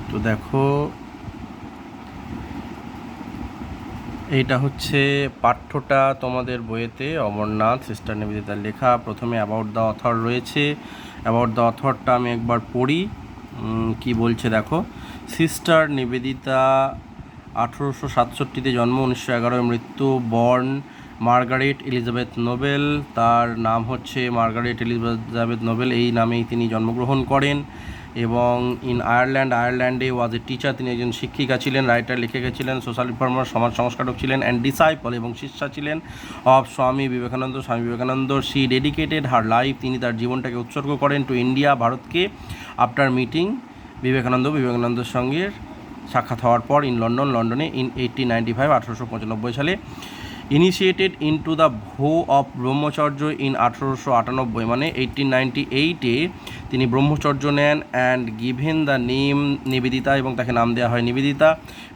তো দেখো, এইটা হচ্ছে পাঠ্যটা তোমাদের বইয়েতে অমরনাথ সিস্টার নিবেদিতার লেখা। প্রথমে অ্যাবাউট দ্য অথর রয়েছে। অ্যাবাউট দ্য অথরটা আমি একবার পড়ি কি বলছে দেখো। সিস্টার নিবেদিতা 1867-তে জন্ম, 1911 মৃত্যু। বর্ন মার্গারেট এলিজাবেথ নোবেল, তার নাম হচ্ছে মার্গারেট এলিজাবেথ নোবেল, এই নামেই তিনি জন্মগ্রহণ করেন। এবং আয়ারল্যান্ডে ওয়াজ এ টিচার, তিনি একজন শিক্ষিকা ছিলেন, রাইটার, লেখিকা ছিলেন, সোশ্যাল রিফর্মার, সমাজ সংস্কারক ছিলেন, অ্যান্ড ডিসাইপল এবং শিষ্যা ছিলেন of Swami Vivekananda. She dedicated her life, তিনি তার জীবনটাকে উৎসর্গ করেন টু ইন্ডিয়া, ভারতকে। আফটার মিটিং বিবেকানন্দের সঙ্গে সাক্ষাৎ হওয়ার পর লন্ডনে ইন 1895 1895 সালে। Initiated into the vow of brahmacharya in 1898 মানে 1898-এ তিনি ব্রহ্মচর্য নেন। And given the name Nivedita, এবং তাকে নাম দেওয়া হয় নিবেদিতা,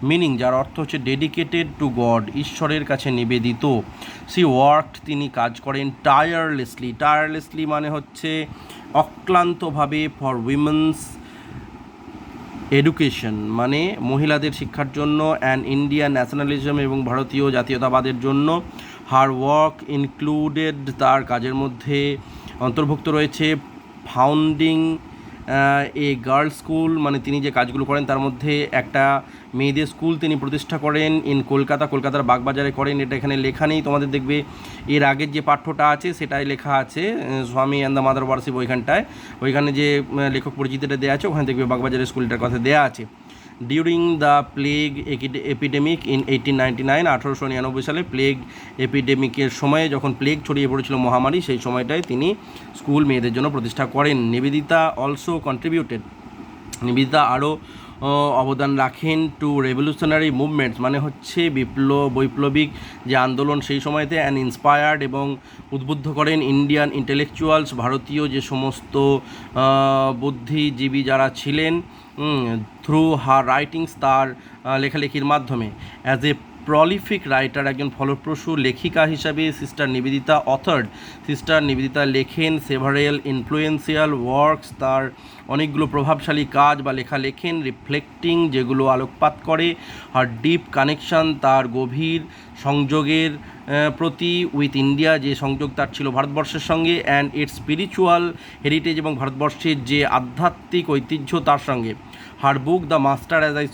মিনিং যার অর্থ হচ্ছে ডেডিকেটেড টু গড, ঈশ্বরের কাছে নিবেদিত। সি ওয়ার্কড, তিনি কাজ করেন টায়ারলেসলি মানে হচ্ছে অক্লান্তভাবে, ফর উইমেন্স এডুকেশন মানে মহিলাদের শিক্ষার জন্য, অ্যান্ড ইন্ডিয়ান ন্যাশনালিজম এবং ভারতীয় জাতীয়তাবাদের জন্য। হার ওয়ার্ক ইনক্লুডেড, তার কাজের মধ্যে অন্তর্ভুক্ত রয়েছে ফাউন্ডিং এ গার্লস স্কুল, মানে তিনি যে কাজগুলো করেন তার মধ্যে একটা মেয়েদের স্কুল তিনি প্রতিষ্ঠা করেন ইন কলকাতার বাগবাজারে করেন। এটা এখানে লেখা নেই, তোমাদের দেখবে এর আগের যে পাঠ্যটা আছে সেটাই লেখা আছে, স্বামী অ্যান্ড দ্য মাদার ওয়ার্শিপ, ওইখানে যে লেখক পরিচিতিটা দেওয়া আছে ওখানে দেখবে বাগবাজারের স্কুলটার কথা দেওয়া আছে। During the plague epidemic in 1899 1899 সালে প্লেগ এপিডেমিকের সময়ে, যখন প্লেগ ছড়িয়ে পড়েছিল মহামারী, সেই সময়টায় তিনি স্কুল মেয়েদের জন্য প্রতিষ্ঠা করেন। নিবেদিতা অলসো কন্ট্রিবিউটেড, নিবেদিতা আরও অবদান রাখেন টু রেভলিউশনারি মুভমেন্টস মানে হচ্ছে বৈপ্লবিক যে আন্দোলন সেই সময়তে, অ্যান্ড ইন্সপায়ার্ড এবং উদ্বুদ্ধ করেন ইন্ডিয়ান ইন্টেলেকচুয়ালস, ভারতীয় যে সমস্ত বুদ্ধিজীবী যারা ছিলেন, থ্রু হার রাইটিংস, তার লেখালেখির মাধ্যমে। অ্যাজ এ প্রলিফিক রাইটার, একজন ফলপ্রসূ লেখিকা হিসাবে সিস্টার নিবেদিতা লেখেন সেভারেল ইনফ্লুয়েন্সিয়াল ওয়ার্কস, তার অনেকগুলো প্রভাবশালী কাজ বা লেখা লেখেন, রিফ্লেক্টিং যেগুলো আলোকপাত করে, হার ডিপ কানেকশান, তার গভীর সংযোগের প্রতি, উইথ ইন্ডিয়া, যে সংযোগ তার ছিল ভারতবর্ষের সঙ্গে, অ্যান্ড ইটস স্পিরিচুয়াল হেরিটেজ, এবং ভারতবর্ষের যে আধ্যাত্মিক ঐতিহ্য তার সঙ্গে। Her book the master as I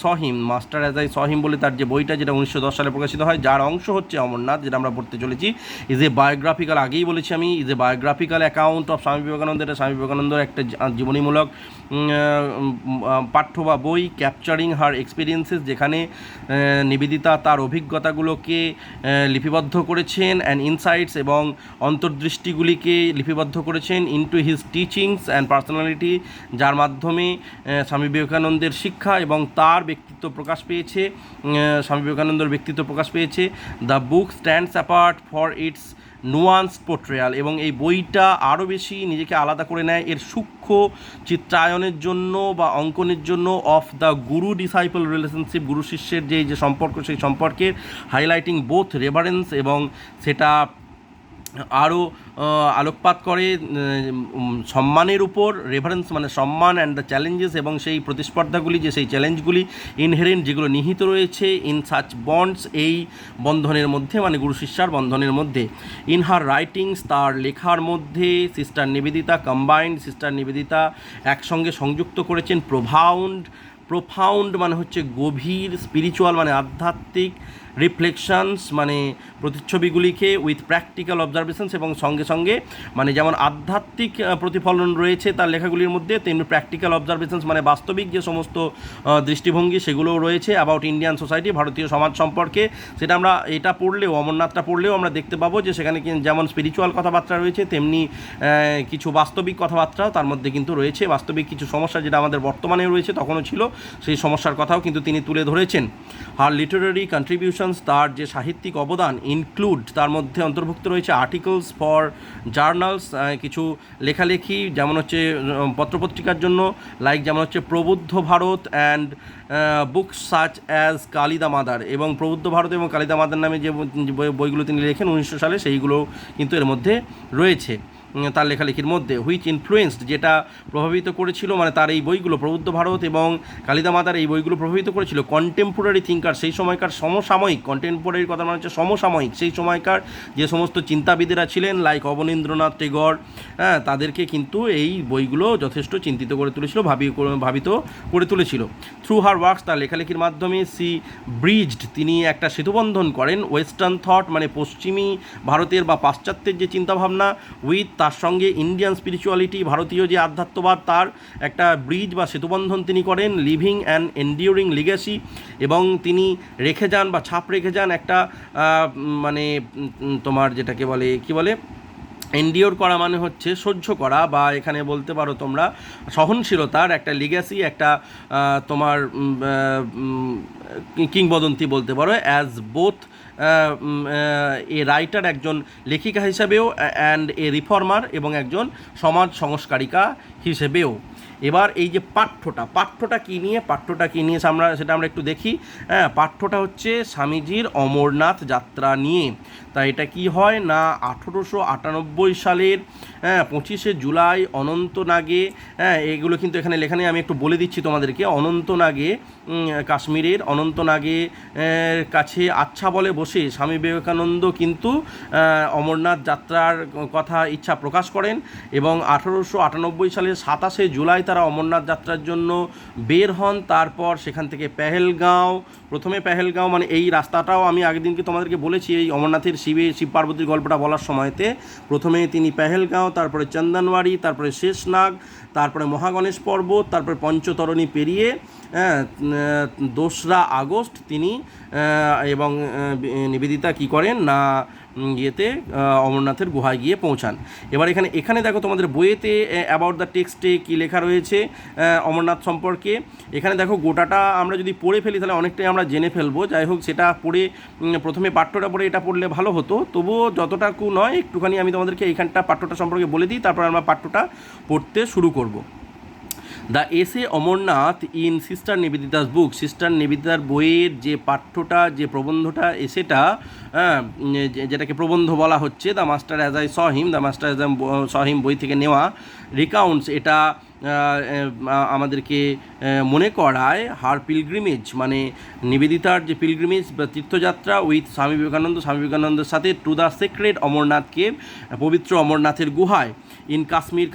saw him বলে তার যে বইটা, যেটা 1910 সালে প্রকাশিত হয়, যার অংশ হচ্ছে অমরনাথ, যেটা আমরা পড়তে চলেছি, ইজ এ বায়োগ্রাফিক্যাল, আগেই বলেছি আমি, is a biographical account of Swami Vivekananda. এটা স্বামী বিবেকানন্দের একটা জীবনীমূলক পাঠ্য বা বই। ক্যাপচারিং হার এক্সপিরিয়েন্সেস, যেখানে নিবেদিতা তার অভিজ্ঞতাগুলোকে লিপিবদ্ধ করেছেন, অ্যান্ড ইনসাইটস এবং অন্তর্দৃষ্টিগুলিকে লিপিবদ্ধ করেছেন, into his teachings and personality, যার মাধ্যমে স্বামী বিবেকানন্দের শিক্ষা এবং তার ব্যক্তিত্ব প্রকাশ পেয়েছে, the book stands apart for its nuance portrayal, এবং এই বইটা আরও বেশি নিজেকে আলাদা করে নেয় এর সূক্ষ্ম চিত্রায়নের জন্য বা অঙ্কনের জন্য, of the Guru disciple relationship, গুরু শিষ্যের যে সম্পর্ক, সেই সম্পর্কের হাইলাইটিং বোথ রেভারেন্স, এবং সেটা আরও আলোকপাত করে সম্মানের উপর, রেফারেন্স মানে সম্মান, অ্যান্ড দ্য চ্যালেঞ্জেস, এবং সেই প্রতিস্পর্ধাগুলি, যে সেই চ্যালেঞ্জগুলি ইনহেরেন্ট, যেগুলো নিহিত রয়েছে ইন সাচ বন্ডস, এই বন্ধনের মধ্যে, মানে গুরু শিষ্যার বন্ধনের মধ্যে। ইন হার রাইটিংস, তার লেখার মধ্যে সিস্টার নিবেদিতা একসঙ্গে সংযুক্ত করেছেন প্রোফাউন্ড মানে হচ্ছে গভীর, স্পিরিচুয়াল মানে আধ্যাত্মিক, রিফ্লেকশনস মানে প্রতিচ্ছবিগুলিকে, উইথ প্র্যাকটিক্যাল অবজারভেশনস, এবং সঙ্গে সঙ্গে মানে যেমন আধ্যাত্মিক প্রতিফলন রয়েছে তার লেখাগুলির মধ্যে, তেমনি প্র্যাকটিক্যাল অবজারভেশনস মানে বাস্তবিক যে সমস্ত দৃষ্টিভঙ্গি সেগুলোও রয়েছে অ্যাবাউট ইন্ডিয়ান সোসাইটি, ভারতীয় সমাজ সম্পর্কে। সেটা আমরা এটা পড়লেও, অমরনাথটা পড়লেও আমরা দেখতে পাবো যে সেখানে যেমন স্পিরিচুয়াল কথাবার্তা রয়েছে, তেমনি কিছু বাস্তবিক কথাবার্তাও তার মধ্যে কিন্তু রয়েছে। বাস্তবিক কিছু সমস্যা যেটা আমাদের বর্তমানে রয়েছে, তখনও ছিল, সেই সমস্যার কথাও কিন্তু তিনি তুলে ধরেছেন। হার লিটারারি কন্ট্রিবিউশনস, তার যে সাহিত্যিক অবদান, ইনক্লুড, তার মধ্যে অন্তর্ভুক্ত রয়েছে আর্টিকেলস ফর জার্নালস, কিছু লেখালেখি যেমন হচ্ছে পত্রপত্রিকার জন্য, লাইক যেমন হচ্ছে Prabuddha Bharata, and books such as কালিদা মাদার, এবং প্রবুদ্ধ ভারত এবং কালিদা মাদার নামে যে বইগুলো তিনি লেখেন 1900 সালে, সেইগুলো কিন্তু এর মধ্যে রয়েছে। তার লেখালেখির মধ্যে, হুইচ ইনফ্লুয়েন্সড, যেটা প্রভাবিত করেছিল, মানে তার এই বইগুলো প্রবুদ্ধ ভারত এবং কালিদা মাতার এই বইগুলো প্রভাবিত করেছিল কন্টেম্পোরারি থিঙ্কার, সেই সময়কার সমসাময়িক, কন্টেম্পোরারির কথা মানে হচ্ছে সমসাময়িক, সেই সময়কার যে সমস্ত চিন্তাবিদেরা ছিলেন লাইক অবনীন্দ্রনাথ টেগর, হ্যাঁ, তাদেরকে কিন্তু এই বইগুলো যথেষ্ট চিন্তিত করে তুলেছিল, ভাবিত করে তুলেছিল। থ্রু হার ওয়ার্কস, তার লেখালেখির মাধ্যমে সি ব্রিজড, তিনি একটা সেতুবন্ধন করেন ওয়েস্টার্ন থট, মানে পশ্চিমী ভারতের বা পাশ্চাত্যের যে চিন্তাভাবনা, উইথ, তার সঙ্গে ইন্ডিয়ান স্পিরিচুয়ালিটি, ভারতীয় যে আধ্যাত্মবাদ, তার একটা ব্রিজ বা সেতুবন্ধন তিনি করেন, লিভিং অ্যান্ড এন্ডিউরিং লিগ্যাসি, এবং তিনি রেখে যান বা ছাপ রেখে যান একটা মানে তোমার যেটাকে বলে কি বলে, এন্ডিওর করা মানে হচ্ছে সহ্য করা, বা এখানে বলতে পারো তোমরা সহনশীলতার একটা লিগ্যাসি, একটা তোমার কিংবদন্তি বলতে পারো, অ্যাজ বোথ এ রাইটার, একজন লেখিকা হিসেবেও, অ্যান্ড এ রিফর্মার, এবং একজন সমাজ সংস্কারিকা হিসেবেও। এবার এই যে পাঠ্যটা কী নিয়ে, সেটা আমরা একটু দেখি। হ্যাঁ, পাঠ্যটা হচ্ছে স্বামীজির অমরনাথ যাত্রা নিয়ে। তা এটা কি হয় না, 1898 সালের 25শে জুলাই অনন্তনাগে, হ্যাঁ, এগুলো কিন্তু এখানে লেখা নেই, আমি একটু বলে দিচ্ছি তোমাদেরকে। অনন্তনাগে, কাশ্মীরের অনন্তনাগে কাছে আচ্ছা বলে বসে স্বামী বিবেকানন্দ কিন্তু অমরনাথ যাত্রার কথা ইচ্ছা প্রকাশ করেন, এবং 1898 সালের 27শে জুলাই তারা অমরনাথ যাত্রার জন্য বের হন। তারপর সেখান থেকে প্রথমে পেহেলগাঁও, মানে এই রাস্তাটাও আমি আগের দিনকে তোমাদেরকে বলেছি, এই অমরনাথের শিব পার্বতীর গল্পটা বলার সময়তে, প্রথমে তিনি পেহেলগাঁও, তারপরে চন্দনওয়াড়ি, তারপরে শেষনাগ, তারপরে মহাগণেশ পর্বত, তারপরে পঞ্চতরণী পেরিয়ে 2রা আগস্ট তিনি এবং নিবেদিতা কী করেন না, ইয়েতে অমরনাথের গুহায় গিয়ে পৌঁছান। এবার এখানে দেখো তোমাদের বইয়েতে অ্যাবাউট দ্য টেক্সটে কী লেখা রয়েছে অমরনাথ সম্পর্কে। এখানে দেখো গোটাটা আমরা যদি পড়ে ফেলি তাহলে অনেকটাই আমরা জেনে ফেলবো। যাই হোক, সেটা পড়ে প্রথমে পাঠ্যটা পড়ে এটা পড়লে ভালো হতো, তবুও যতটাকু নয় একটুখানি আমি তোমাদেরকে এইখানটা পাঠ্যটা সম্পর্কে বলে দিই, তারপর আমরা পাঠ্যটা পড়তে শুরু করব। The essay Amarnath in sister Nivedita's book, sister নিবেদিতার বইয়ের যে পাঠ্যটা, যে প্রবন্ধটা, এসেটা, যেটাকে প্রবন্ধ বলা হচ্ছে, the master as I saw him বই থেকে নেওয়া, রিকাউন্টস, এটা আমাদেরকে মনে করায় হার পিলগ্রিমেজ, মানে নিবেদিতার যে পিলগ্রিমেজ বা তীর্থযাত্রা উইথ স্বামী বিবেকানন্দের সাথে to the sacred Amarnath cave, পবিত্র অমরনাথের গুহায়, ইন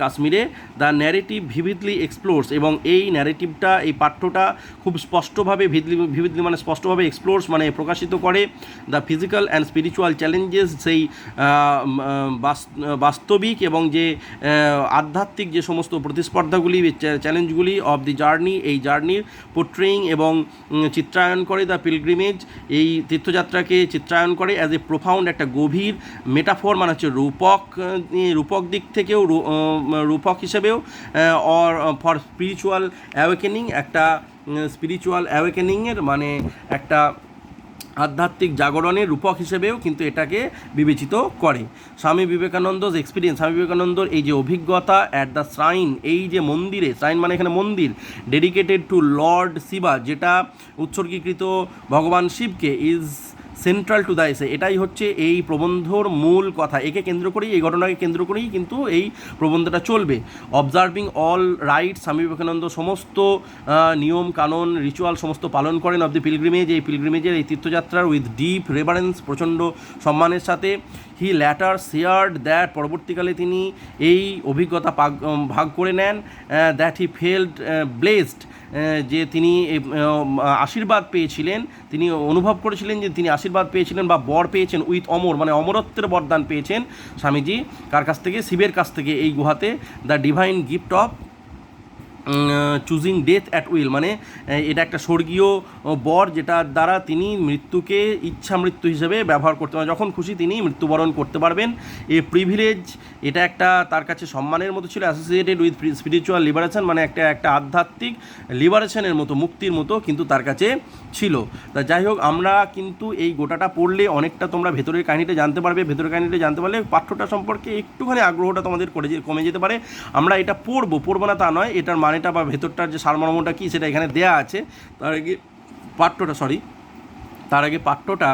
কাশ্মীরে। দ্য ন্যারেটিভ ভিভিডলি এক্সপ্লোরস, এবং এই ন্যারেটিভটা, এই পাঠ্যটা খুব স্পষ্টভাবে ভিভিডলি মানে স্পষ্টভাবে এক্সপ্লোরস মানে প্রকাশিত করে the physical and spiritual challenges, সেই বাস্তবিক এবং যে আধ্যাত্মিক যে সমস্ত প্রতিস্পর্ধাগুলি, চ্যালেঞ্জগুলি অফ দি জার্নি, এই জার্নির পোট্রেইং এবং চিত্রায়ন করে দ্য পিলগ্রিমেজ, এই তীর্থযাত্রাকে চিত্রায়ন করে অ্যাজ এ প্রোফাউন্ড, একটা গভীর মেটাফোর, মানে হচ্ছে রূপক দিক থেকেও, রূপক হিসেবেও, অর ফর স্পিরিচুয়াল অ্যাওয়েকেনিং, একটা স্পিরিচুয়াল অ্যাওয়েকেনিংয়ের মানে একটা আধ্যাত্মিক জাগরণের রূপক হিসেবেও কিন্তু এটাকে বিবেচিত করে। স্বামী বিবেকানন্দর এই যে অভিজ্ঞতা অ্যাট দ্য শ্রাইন, এই যে মন্দিরে, শ্রাইন মানে এখানে মন্দির, ডেডিকেটেড টু লর্ড শিবা, যেটা উৎসর্গীকৃত ভগবান শিবকে, is central to the essay, এটাই হচ্ছে এই প্রবন্ধর মূল কথা। একে কেন্দ্র করেই, এই ঘটনাকে কেন্দ্র করেই কিন্তু এই প্রবন্ধটা চলবে। Observing all right, Swami Vivekananda সমস্ত নিয়ম কানুন রিচুয়াল সমস্ত পালন করেন অফ দি পিলগ্রিমেজ, এই পিলগ্রিমেজের এই তীর্থযাত্রার, উইথ ডিপ রেভারেন্স, প্রচণ্ড সম্মানের সাথে। হি ল্যাটার শেয়ার্ড দ্যাট, পরবর্তীকালে তিনি এই অভিজ্ঞতা ভাগ করে নেন, দ্যাট হি ফেল্ড ব্লেসড, যে তিনি আশীর্বাদ পেয়েছিলেন, তিনি অনুভব করেছিলেন যে তিনি আশীর্বাদ পেয়েছিলেন বা বর পেয়েছেন, উইথ অমর মানে অমরত্বের বরদান পেয়েছেন স্বামীজি, কার কাছ থেকে? শিবের কাছ থেকে, এই গুহাতে। The divine gift of choosing death at will, মানে এটা একটা স্বর্গীয় বর, যেটার দ্বারা তিনি মৃত্যুকে ইচ্ছা মৃত্যু হিসেবে ব্যবহার করতে পারেন, যখন খুশি তিনি মৃত্যুবরণ করতে পারবেন। এ প্রিভিলেজ, এটা একটা তার কাছে সম্মানের মতো ছিল, অ্যাসোসিয়েটেড উইথ স্পিরিচুয়াল লিবারেশন, মানে একটা আধ্যাত্মিক লিবারেশনের মতো, মুক্তির মতো কিন্তু তার কাছে ছিল। তা যাই হোক, আমরা কিন্তু এই গোটাটা পড়লে অনেকটা তোমরা ভেতরের কাহিনিটা জানতে পারবে। ভেতরের কাহিনিটা জানতে পারলে পাঠ্যটা সম্পর্কে একটুখানি আগ্রহটা তোমাদের কমে যেতে পারে। আমরা এটা পড়বো না তা নয়, এটার মানেটা বা ভেতরটার যে সারমর্মটা কী সেটা এখানে দেয়া আছে। তার আগে পাঠ্যটা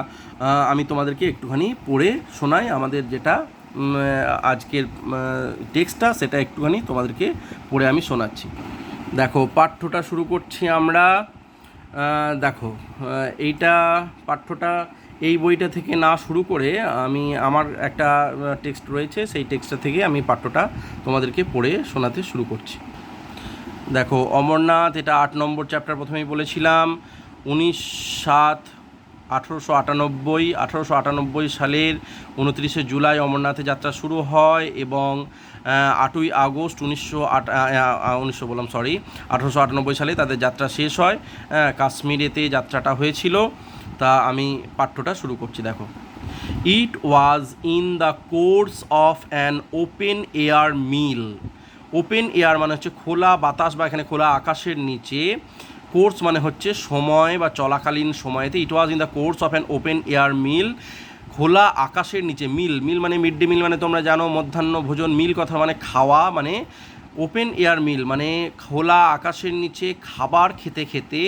আমি তোমাদেরকে একটুখানি পড়ে শোনাই, আমাদের যেটা আজকের টেক্সটটা সেটা একটুখানি তোমাদেরকে পড়ে আমি শোনাচ্ছি। দেখো, পাঠ্যটা শুরু করছি আমরা। দেখো, এইটা পাঠ্যটা এই বইটা থেকে না শুরু করে আমি আমার একটা টেক্সট রয়েছে, সেই টেক্সটটা থেকে আমি পাঠ্যটা তোমাদেরকে পড়ে শোনাতে শুরু করছি। দেখো, অমরনাথ, এটা 8 নম্বর চ্যাপ্টার, প্রথমেই বলেছিলাম 19/7/1898 সালের 29শে জুলাই অমরনাথে যাত্রা শুরু হয় এবং 8ই আগস্ট 1898 সালে তাদের যাত্রা শেষ হয়। কাশ্মীরেতে যাত্রাটা হয়েছিল। তা আমি পাঠ্যটা শুরু করছি। দেখো, it was in the course of an open air meal. Open air মানে হচ্ছে খোলা বাতাস বা এখানে খোলা আকাশের নিচে। কোর্স মানে হচ্ছে সময় বা চলাকালীন সময়েতে। It was in the course of an open air meal, খোলা আকাশের নিচে। মিল মিল মানে মিড ডে মিল, মানে তোমরা জানো মধ্যাহ্ন ভোজন। মিল কথা মানে খাওয়া, মানে ওপেন এয়ার মিল মানে খোলা আকাশের নিচে খাবার খেতে খেতে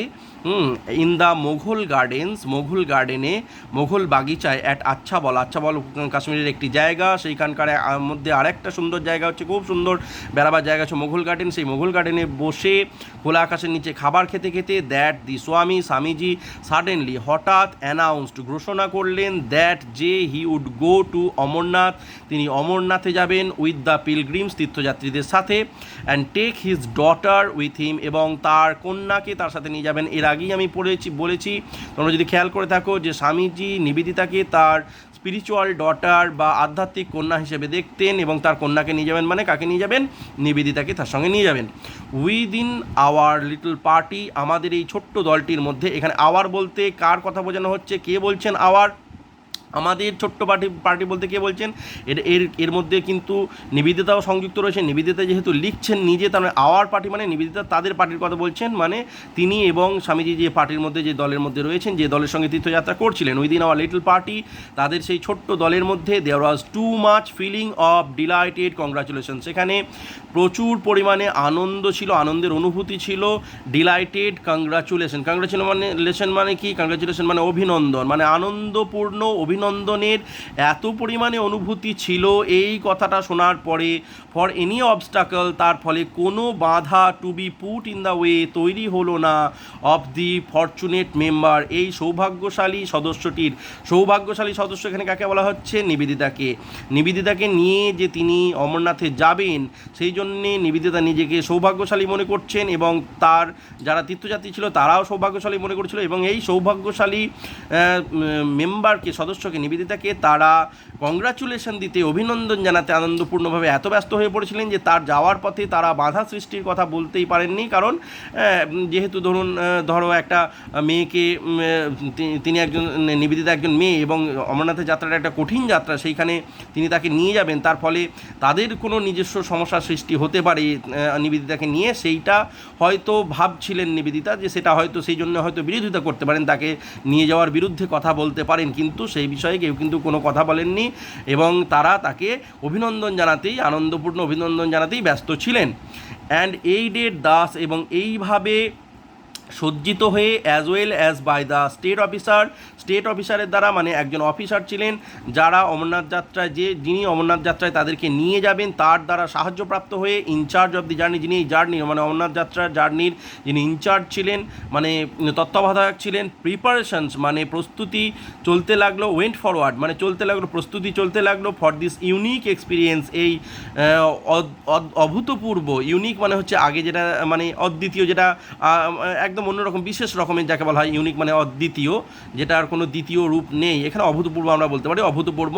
in the Mughal gardens, Mughal গার্ডেনে, মোঘল বাগিচায়, অ্যাট আচ্ছাবল। আচ্ছাবল কাশ্মীরের একটি জায়গা, সেইখানকার মধ্যে আরেকটা সুন্দর জায়গা হচ্ছে, খুব সুন্দর বেড়াবার জায়গা হচ্ছে মোঘল গার্ডেন। সেই মোঘল গার্ডেনে বসে খোলা আকাশের নিচে খাবার খেতে খেতে দ্যাট দি স্বামীজি সাডেনলি, হঠাৎ অ্যানাউন্সড, ঘোষণা করলেন, দ্যাট যে he would go to Amarnath, তিনি অমরনাথে যাবেন, উইথ দ্য পিলগ্রিমস, তীর্থযাত্রীদের সাথে, and take his daughter with him, এবং তার কন্যাকে তার সাথে নিয়ে যাবেন। এর আগেই আমি বলেছি, তোমরা যদি খেয়াল করে থাকো, যে স্বামীজি নিবেদিতাকে তার স্পিরিচুয়াল ডটার বা আধ্যাত্মিক কন্যা হিসেবে দেখতেন, এবং তার কন্যাকে নিয়ে যাবেন মানে কাকে নিয়ে যাবেন? নিবেদিতাকে তার সঙ্গে নিয়ে যাবেন। উইদিন আওয়ার লিটল পার্টি, আমাদের এই ছোট্ট দলটির মধ্যে। এখানে আওয়ার বলতে কার কথা বোঝানো হচ্ছে? কে বলছেন আওয়ার? আমাদের ছোট্ট পার্টি বলতে কে বলছেন? এর মধ্যে কিন্তু নিবেদিতাও সংযুক্ত রয়েছে। নিবেদিতা যেহেতু লিখছেন নিজে, তার মানে আওয়ার পার্টি মানে নিবেদিতা তাদের পার্টির কথা বলছেন, মানে তিনি এবং স্বামীজি যে পার্টির মধ্যে, যে দলের মধ্যে রয়েছেন, যে দলের সঙ্গে তীর্থযাত্রা করছিলেন, উইদিন আওয়ার লিটল পার্টি, তাদের সেই ছোট্ট দলের মধ্যে, there was too much feeling of delighted congratulation, সেখানে প্রচুর পরিমাণে আনন্দ ছিল, আনন্দের অনুভূতি ছিল। ডিলাইটেড কংগ্রাচুলেশন মানে কি? কংগ্রাচুলেশন মানে অভিনন্দন, মানে আনন্দপূর্ণ অভিনন্দনের এত পরিমাণে অনুভূতি ছিল এই কথাটা শোনার পরে। ফর এনি অবস্টাকল, তার ফলে কোনো বাধা, to be put in the way, তৈরি হলো না, অফ দি ফরচুনেট মেম্বার, এই সৌভাগ্যশালী সদস্যটির। সৌভাগ্যশালী সদস্য এখানে কাকে বলা হচ্ছে? নিবেদিতাকে। নিবেদিতাকে নিয়ে যে তিনি অমরনাথে যাবেন, সেই জন্যে নিবেদিতা নিজেকে সৌভাগ্যশালী মনে করছেন, এবং তার যারা তীর্থযাত্রী ছিল তারাও সৌভাগ্যশালী মনে করছিল, এবং এই সৌভাগ্যশালী মেম্বারকে, সদস্যকে, নিবেদিতাকে তারা কংগ্রাচুলেশন দিতে, অভিনন্দন জানাতে আনন্দপূর্ণভাবে এত ব্যস্ত হয়ে পড়েছিলেন যে তার যাওয়ার পথে তারা বাধা সৃষ্টির কথা বলতেই পারেননি। কারণ যেহেতু ধরো একটা মেয়েকে, তিনি একজন, নিবেদিতা একজন মেয়ে, এবং অমরনাথের যাত্রাটা একটা কঠিন যাত্রা, সেইখানে তিনি তাকে নিয়ে যাবেন, তার ফলে তাদের কোনো নিজস্ব সমস্যার সৃষ্টি হতে পারে নিবেদিতাকে নিয়ে, সেইটা হয়তো ভাবছিলেন নিবেদিতা, যে সেটা হয়তো সেই জন্য হয়তো বিরোধিতা করতে পারেন, তাকে নিয়ে যাওয়ার বিরুদ্ধে কথা বলতে পারেন, কিন্তু সেই বিষয়ে কেউ কিন্তু কোনো কথা বলেননি, এবং তারা তাকে অভিনন্দন জানাতেই, আনন্দপূর্ণ অভিনন্দন জানাতেই ব্যস্ত ছিলেন। অ্যান্ড এইডেড দাস, এবং এইভাবে সজ্জিত হয়ে, as well as by the state অফিসারের দ্বারা, মানে একজন অফিসার ছিলেন যারা অমরনাথ যাত্রায়, যিনি অমরনাথ যাত্রায় তাদেরকে নিয়ে যাবেন, তার দ্বারা সাহায্যপ্রাপ্ত হয়ে, ইনচার্জ অফ দি জার্নি, যিনি এই জার্নির মানে অমরনাথ যাত্রার জার্নির যিনি ইনচার্জ ছিলেন, মানে তত্ত্বাবধায়ক ছিলেন। প্রিপারেশনস মানে প্রস্তুতি চলতে লাগলো, ওয়েন্ট ফরওয়ার্ড মানে চলতে লাগলো, প্রস্তুতি চলতে লাগলো, ফর দিস ইউনিক এক্সপিরিয়েন্স, এই অভূতপূর্ব, ইউনিক মানে হচ্ছে আগে যেটা, মানে অদ্বিতীয়, যেটা একদম অন্যরকম বিশেষ রকমের যাকে বলা হয় ইউনিক, মানে অদ্বিতীয়, যেটার কোনো দ্বিতীয় রূপ নেই। এখানে অভূতপূর্ব আমরা বলতে পারি, অভূতপূর্ব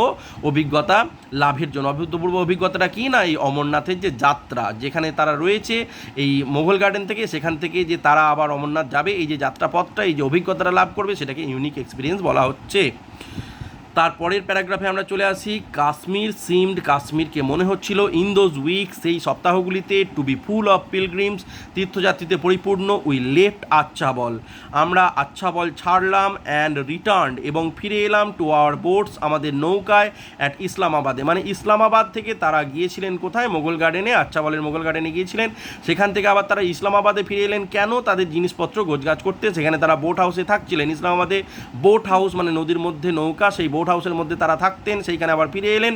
অভিজ্ঞতা লাভের জন্য। অভূতপূর্ব অভিজ্ঞতাটা কি না? এই অমরনাথের যে যাত্রা, যেখানে তারা রয়েছে এই মোঘল গার্ডেন থেকে, সেখান থেকে যে তারা আবার অমরনাথ যাবে, এই যে যাত্রাপথটা, এই যে অভিজ্ঞতাটা লাভ করবে, সেটাকে ইউনিক এক্সপিরিয়েন্স বলা হচ্ছে। তারপরের প্যারাগ্রাফে আমরা চলে আসি। কাশ্মীরকে মনে হচ্ছিল, ইন দোজ উইকস, সেই সপ্তাহগুলিতে, to be full of pilgrims, তীর্থযাত্রীতে পরিপূর্ণ। উই লেফট আচ্ছাবল, আমরা আচ্ছাবল ছাড়লাম, অ্যান্ড রিটার্নড, এবং ফিরে এলাম, টু আওয়ার বোটস, আমাদের নৌকায়, অ্যাট ইসলামাবাদে, মানে ইসলামাবাদ থেকে তারা গিয়েছিলেন কোথায়? মোঘল গার্ডেনে, আচ্ছাবলের মোঘল গার্ডেনে গিয়েছিলেন, সেখান থেকে আবার তারা ইসলামাবাদে ফিরে এলেন। কেন? তাদের জিনিসপত্র গোছগাছ করতে। সেখানে তারা বোট হাউসে থাকছিলেন। ইসলামাবাদে বোট হাউস মানে নদীর মধ্যে নৌকা, সেই বোট হাউসের মধ্যে তারা থাকতেন, সেইখানে আবার ফিরে এলেন।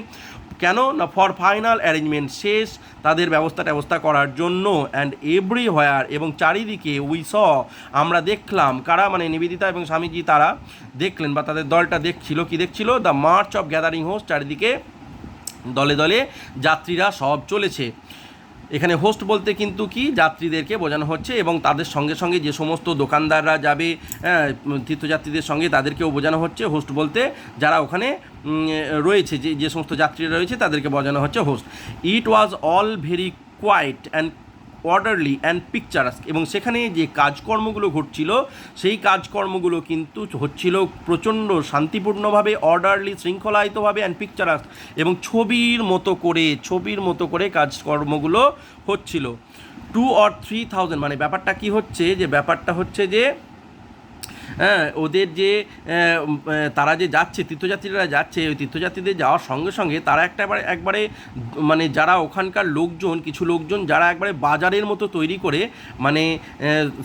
কেন না ফর ফাইনাল অ্যারেঞ্জমেন্ট, শেষ তাদের ব্যবস্থা করার জন্য। অ্যান্ড এভরিহোয়ার, এবং চারিদিকে উই স, আমরা দেখলাম, কারা মানে নিবেদিতা এবং স্বামীজি তারা দেখলেন বা তাদের দলটা দেখছিল, কি দেখছিল, the March of gathering host, চারিদিকে দলে দলে যাত্রীরা সব চলেছে। এখানে হোস্ট বলতে কিন্তু কি যাত্রীদেরকে বোঝানো হচ্ছে, এবং তাদের সঙ্গে সঙ্গে যে সমস্ত দোকানদাররা যাবে তীর্থযাত্রীদের সঙ্গে তাদেরকেও বোঝানো হচ্ছে। হোস্ট বলতে যারা ওখানে রয়েছে, যে সমস্ত যাত্রীরা রয়েছে তাদেরকে বোঝানো হচ্ছে host. It was all very quiet and orderly and picturesque, এবং সেখানে যে কাজকর্মগুলো ঘটছিল সেই কাজকর্মগুলো কিন্তু হচ্ছিল প্রচণ্ড শান্তিপূর্ণভাবে, অর্ডারলি শৃঙ্খলায়িতভাবে, অ্যান্ড পিকচারাস্ক, এবং ছবির মতো করে কাজকর্মগুলো হচ্ছিল। 2 or 3,000, মানে ব্যাপারটা কি হচ্ছে, যে ব্যাপারটা হচ্ছে যে হ্যাঁ, ওদের যে তারা যে যাচ্ছে, তীর্থযাত্রীরা যাচ্ছে, ওই তীর্থযাত্রীদের যাওয়ার সঙ্গে সঙ্গে তারা একবারে মানে যারা ওখানকার লোকজন, কিছু লোকজন যারা একবারে বাজারের মতো তৈরি করে, মানে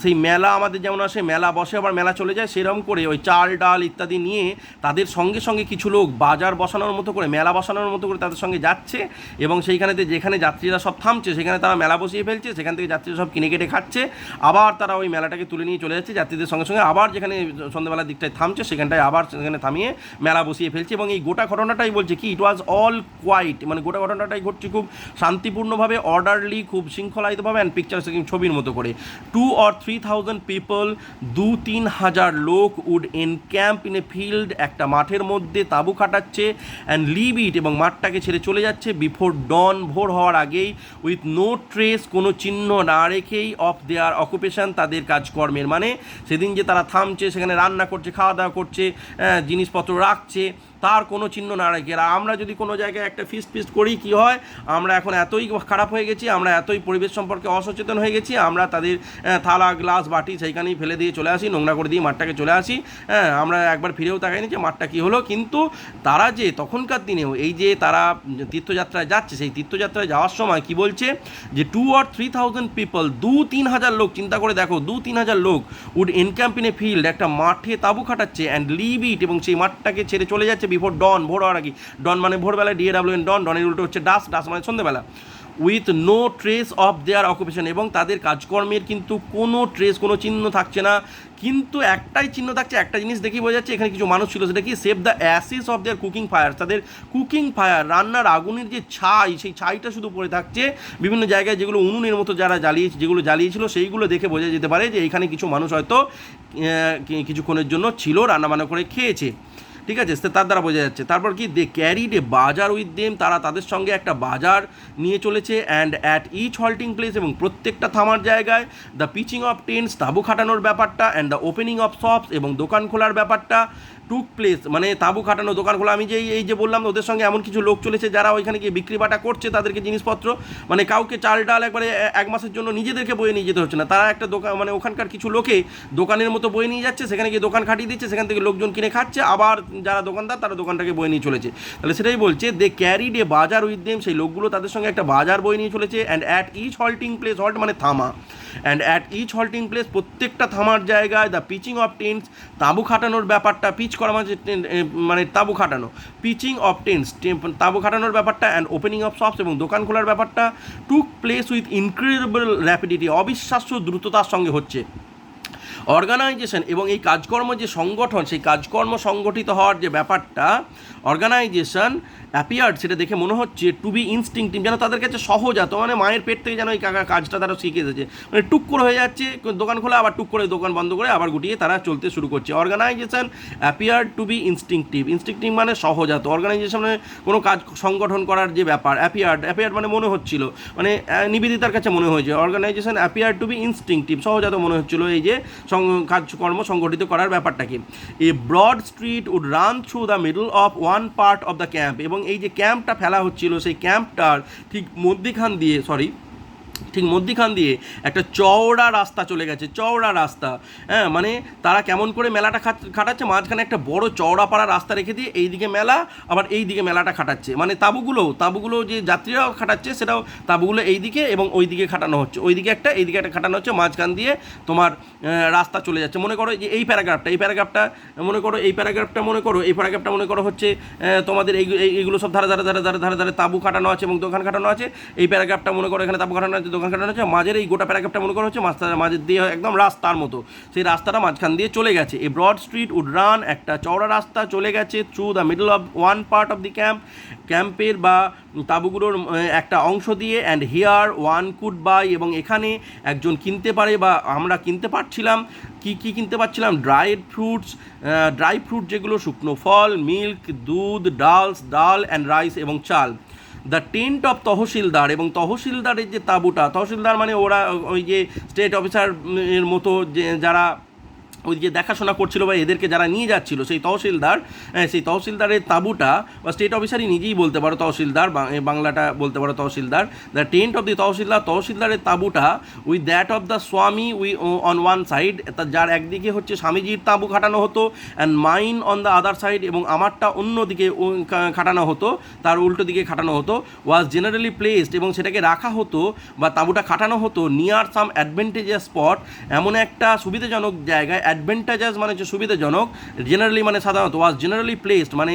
সেই মেলা আমাদের যেমন আসে, মেলা বসে আবার মেলা চলে যায়, সেরকম করে ওই চাল ডাল ইত্যাদি নিয়ে তাদের সঙ্গে সঙ্গে কিছু লোক বাজার বসানোর মতো করে, মেলা বসানোর মতো করে তাদের সঙ্গে যাচ্ছে, এবং সেইখানেতে যেখানে যাত্রীরা সব থামছে সেখানে তারা মেলা বসিয়ে ফেলছে, সেখান থেকে যাত্রীরা সব কিনে কেটে খাচ্ছে, আবার তারা ওই মেলাটাকে তুলে নিয়ে চলে যাচ্ছে যাত্রীদের সঙ্গে সঙ্গে, আবার যেখানে সন্ধ্যাবেলার দিকটায় থামছে সেখানটায় আবার সেখানে থামিয়ে মেলা বসিয়ে ফেলছে। এবং এই গোটা ঘটনাটাই বলছে কি, ইট ওয়াজ অল কোয়াইট, মানে গোটা ঘটনাটাই ঘটছে খুব শান্তিপূর্ণভাবে, অর্ডারলি, খুব শৃঙ্খলায়িতভাবে, অ্যান্ড পিকচার ছবির মতো করে। 2 or 3,000 পিপল, 2-3,000 লোক উড এনক্যাম্প ইন এ ফিল্ড, একটা মাঠের মধ্যে তাঁবু খাটাচ্ছে, অ্যান্ড লিভ ইট, এবং মাঠটাকে ছেড়ে চলে যাচ্ছে, বিফোর ডন, ভোর হওয়ার আগেই, উইথ নো ট্রেস, কোনো চিহ্ন না রেখেই, অফ দেয়ার অকুপেশন, তাদের কাজকর্মের, মানে সেদিন যে তারা থামছে, সেখানে রান্না করছে, খাওয়া দাওয়া করছে, জিনিসপত্র রাখছে, তার কোনো চিহ্ন না রেখে। আমরা যদি কোনো জায়গায় একটা ফিস্ট করি, কি হয়, আমরা এখন এতই খারাপ হয়ে গেছি, আমরা এতই পরিবেশ সম্পর্কে অসচেতন হয়ে গেছি, আমরা তাদের থালা গ্লাস বাটি সেইখানেই ফেলে দিয়ে চলে আসি, নোংরা করে দিয়ে মাঠটাকে চলে আসি, আমরা একবার ফিরেও তাকাইনি যে মাঠটা কী হলো। কিন্তু তারা যে তখনকার দিনেও এই যে তারা তীর্থযাত্রায় যাচ্ছে, সেই তীর্থযাত্রায় যাওয়ার সময় কি বলছে, যে 2 or 3,000 পিপল, 2-3,000 লোক, চিন্তা করে দেখো, 2-3,000 লোক উড এনক্যাম্প ইন এ ফিল্ড, একটা মাঠে তাঁবু খাটাচ্ছে, অ্যান্ড লিভ ইট, এবং সেই মাঠটাকে ছেড়ে চলে যাচ্ছে, বিফোর ডন, ভোর হওয়ার আগে। ডন মানে ভোরবেলা, DAWN ডন, ডনের উল্টো হচ্ছে ডাস, ডাস মানে সন্ধ্যেবেলা। With no trace of their occupation, এবং তাদের কাজকর্মের কিন্তু কোনো ট্রেস, কোনো চিহ্ন থাকছে না, কিন্তু একটাই চিহ্ন থাকছে, একটা জিনিস দেখেই বোঝা যাচ্ছে এখানে কিছু মানুষ ছিল, সেটা কি, save the ashes of their cooking fire, তাদের কুকিং ফায়ার, রান্নার আগুনের যে ছাই, সেই ছাইটা শুধু পড়ে থাকছে বিভিন্ন জায়গায়, যেগুলো উনুনের মতো যেগুলো জ্বালিয়েছিল, সেইগুলো দেখে বোঝা যেতে পারে যে এখানে কিছু মানুষ হয়তো কিছুক্ষণের জন্য ছিল, রান্নাবান্না করে খেয়েছে, ঠিক আছে, তার দ্বারা বোঝা যাচ্ছে। তারপর কি, দে ক্যারিড এ বাজার উইথ দেম, তারা তাদের সঙ্গে একটা বাজার নিয়ে চলেছে, and at each halting place, এবং প্রত্যেকটা থামার জায়গায়, দ্য পিচিং অফ টেন্টস, তাঁবু খাটানোর ব্যাপারটা, and the opening of shops, এবং দোকান খোলার ব্যাপারটা, টুক প্লেস, মানে তাঁবু খাটানো, দোকান খোলা। আমি এই যে বললাম, ওদের সঙ্গে এমন কিছু লোক চলেছে যারা ওইখানে গিয়ে বিক্রি বাটা করছে তাদেরকে জিনিসপত্র, মানে কাউকে চাল ডাল একবারে 1 মাসের জন্য নিজেদেরকে বয়ে নিয়ে যেতে হচ্ছে না, তারা একটা দোকান, মানে ওখানকার কিছু লোকে দোকানের মতো বয়ে নিয়ে যাচ্ছে, সেখানে গিয়ে দোকান খাটিয়ে দিচ্ছে, সেখান থেকে লোকজন কিনে খাচ্ছে, আবার যারা দোকানদার তারা দোকানটাকে বয়ে নিয়ে চলেছে। তাহলে সেটাই বলছে, দে ক্যারিড এ বাজার উইথ দেম, সেই লোকগুলো তাদের সঙ্গে একটা বাজার বয়ে নিয়ে চলেছে, and at each halting place, halt মানে থামা, and at each halting place, প্রত্যেকটা থামার জায়গায়, দ্য পিচিং অফ টেন্টস, তাঁবু খাটানোর ব্যাপারটা, পিচ করা মানে তাঁবু খাটানো, পিচিং অফ টেন্টস, তাঁবু খাটানোর ব্যাপারটা, অ্যান্ড ওপেনিং অফ শপস, এবং দোকান খোলার ব্যাপারটা, টুক প্লেস উইথ ইনক্রেডিবল র্যাপিডিটি, অবিশ্বাস্য দ্রুততার সঙ্গে হচ্ছে। অর্গানাইজেশন, এবং এই কাজকর্ম যে সংগঠন, সেই কাজকর্ম সংগঠিত হওয়ার যে ব্যাপারটা, অর্গানাইজেশন অ্যাপিয়ার্ড, সেটা দেখে মনে হচ্ছে টু বি ইনস্টিংক্টিভ, যেন তাদের কাছে সহজাত, মানে মায়ের পেট থেকে যেন এই কাজটা তারা শিখে এসেছে, মানে টুক করে হয়ে যাচ্ছে, দোকান খোলা আবার টুক করে দোকান বন্ধ করে আবার গুটিয়ে তারা চলতে শুরু করছে। অর্গানাইজেশন অ্যাপিয়ার্ড টু বি ইনস্টিংক্টিভ, ইনস্টিংক্টিভ মানে সহজাত, অর্গানাইজেশনে কোনো কাজ সংগঠন করার যে ব্যাপার, অ্যাপিয়ার্ড মানে মনে হচ্ছিল, মানে নিবেদিতার কাছে মনে হয়েছে, organisation appeared to be instinctive, সহজাত মনে হচ্ছিল এই যে কাজকর্ম সংগঠিত করার ব্যাপারটাকে। A broad street would run through the middle of one part of the camp, এবং এই যে ক্যাম্পটা ফেলা হচ্ছিল, সেই ক্যাম্পটার ঠিক মধ্যখান দিয়ে, ঠিক মধ্যিখান দিয়ে একটা চওড়া রাস্তা চলে গেছে, চওড়া রাস্তা। হ্যাঁ, মানে তারা কেমন করে মেলাটা খাটাচ্ছে, মাঝখানে একটা বড় চওড়া পাড়া রাস্তা রেখে দিয়ে এইদিকে মেলা, আবার এই দিকে মেলাটা খাটাচ্ছে। মানে তাঁবুগুলো যে যাত্রীরাও খাটাচ্ছে, সেটাও তাঁবুগুলো এইদিকে এবং ওই দিকে খাটানো হচ্ছে, ওইদিকে একটা এইদিকে একটা খাটানো হচ্ছে, মাঝখান দিয়ে তোমার রাস্তা চলে যাচ্ছে। মনে করো যে এই প্যারাগ্রাফটা মনে করো, এই প্যারাগ্রাফটা মনে করো হচ্ছে তোমাদের এইগুলো সব ধারে ধারে ধারে ধারে ধারে ধারে তাঁবু খাটানো আছে এবং দোকান খাটানো আছে। এই প্যারাগ্রাফটা মনে করো এখানে তাঁবু খাটানো আছে, দোকান খাটানো আছে। মাঝের এই গোটা প্যারাগ্রাফটা মনে করা হচ্ছে মাঝের দিয়ে একদম রাস্তার মতো, সেই রাস্তাটা মাঝখান দিয়ে চলে গেছে। A broad street would run, একটা চওড়া রাস্তা চলে গেছে through the middle of one part of the ক্যাম্পের বা তাঁবুগুলোর একটা অংশ দিয়ে। And here one could buy, এবং এখানে একজন কিনতে পারে বা আমরা কিনতে পারছিলাম। কি কিনতে পারছিলাম? ড্রাই ফ্রুট যেগুলো শুকনো ফল, মিল্ক, দুধ, ডাল অ্যান্ড রাইস এবং চাল। দ্য টেন্ট অফ তহসিলদার, এবং তহসিলদারের যে তাঁবুটা, তহসিলদার মানে ওরা ওই যে স্টেট অফিসার এর মতো যে যারা ওই যে দেখাশোনা করছিল বা এদেরকে যারা নিয়ে যাচ্ছিল, সেই তহসিলদারের তাঁবুটা, বা স্টেট অফিসারই নিজেই বলতে পারো তহসিলদার, বাংলাটা বলতে পারো তহসিলদার। দ্য টেন্ট অফ দি তহসিলদারের তাঁবুটা with that of the Swami on one side, যার একদিকে হচ্ছে স্বামীজির তাঁবু খাটানো হতো, and mine on the other side, এবং আমারটা অন্যদিকে খাটানো হতো, তার উল্টো দিকে খাটানো হতো। ওয়াজ জেনারেলি প্লেসড, এবং সেটাকে রাখা হতো বা তাঁবুটা খাটানো হতো নিয়ার সাম অ্যাডভেন্টেজিয়াস স্পট, এমন একটা সুবিধাজনক জায়গায়। অ্যাডভেন্টেজাস মানে হচ্ছে সুবিধাজনক, জেনারেলি মানে সাধারণত, ওয়াজ জেনারেলি প্লেসড মানে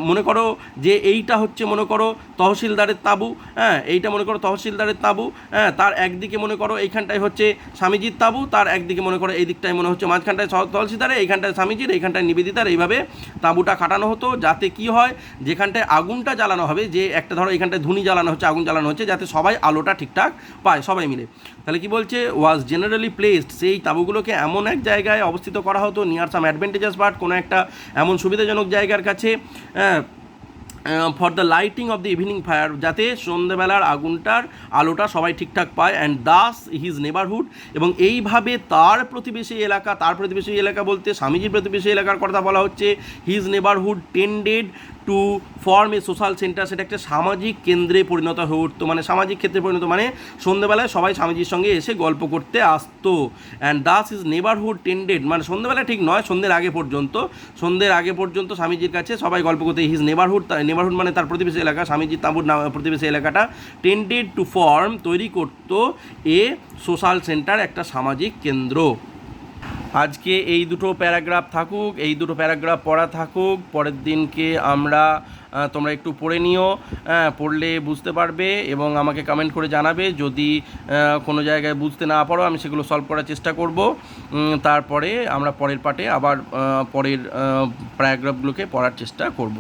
মনে করো যে এইটা হচ্ছে মনে করো তহসিলদারের তাঁবু, হ্যাঁ, এইটা মনে করো তহসিলদারের তাঁবু, হ্যাঁ, তার একদিকে মনে করো এইখানটায় হচ্ছে স্বামীজির তাঁবু, তার একদিকে মনে করো এই দিকটায় মনে হচ্ছে মাঝখানটায় তহসিলদারের, এইখানটায় স্বামীজির, এইখানটায় নিবেদিতার, এইভাবে তাঁবুটা খাটানো হতো, যাতে কি হয়, যেখানটায় আগুনটা জ্বালানো হবে, যে একটা ধরো এইখানটায় ধুনি জ্বালানো হচ্ছে, আগুন জ্বালানো হচ্ছে, যাতে সবাই আলোটা ঠিকঠাক পায় সবাই মিলে। তাহলে কি বলছে? ওয়াজ জেনারেলি প্লেসড, সেই তাঁবুগুলোকে এমন এক জায়গায় অবস্থিত করা হতো নিয়ার সাম অ্যাডভেন্টেজাস পার্ট, কোনো একটা এমন সুবিধাজনক জায়গার কাছে, for the lighting of the evening fire, যাতে সন্ধ্যেবেলার আগুনটার আলোটা সবাই ঠিকঠাক পায়। অ্যান্ড দাস হিজ নেবারহুড, এবং এইভাবে তার প্রতিবেশী এলাকা বলতে স্বামীজির প্রতিবেশী এলাকার কথা বলা হচ্ছে। His neighbourhood tended to form a social centre, সেটা একটা সামাজিক কেন্দ্রে পরিণত হয়ে উঠতো, মানে সামাজিক ক্ষেত্রে পরিণত, মানে সন্ধ্যেবেলায় সবাই স্বামীজির সঙ্গে এসে গল্প করতে আসতো। অ্যান্ড দাস ইজ নেবারহুড টেন্ডেড, মানে সন্ধ্যেবেলা ঠিক নয়, সন্ধ্যের আগে পর্যন্ত স্বামীজির কাছে সবাই গল্প করতে। হিজ নেবারহুড মানে তার প্রতিবেশী এলাকা, স্বামীজির তাঁবুর প্রতিবেশী এলাকাটা টেন্ডেড টু ফর্ম, তৈরি করতো এ সোশ্যাল সেন্টার, একটা সামাজিক কেন্দ্র। আজকে এই দুটো প্যারাগ্রাফ পড়া থাকুক, পরের দিনকে আমরা তোমরা একটু পড়ে নিও, পড়লে বুঝতে পারবে এবং আমাকে কমেন্ট করে জানাবে। যদি কোনো জায়গায় বুঝতে না পারো, আমি সেগুলো সলভ করার চেষ্টা করব। তারপরে আমরা পরের পার্টে আবার পরের প্যারাগ্রাফগুলোকে পড়ার চেষ্টা করব।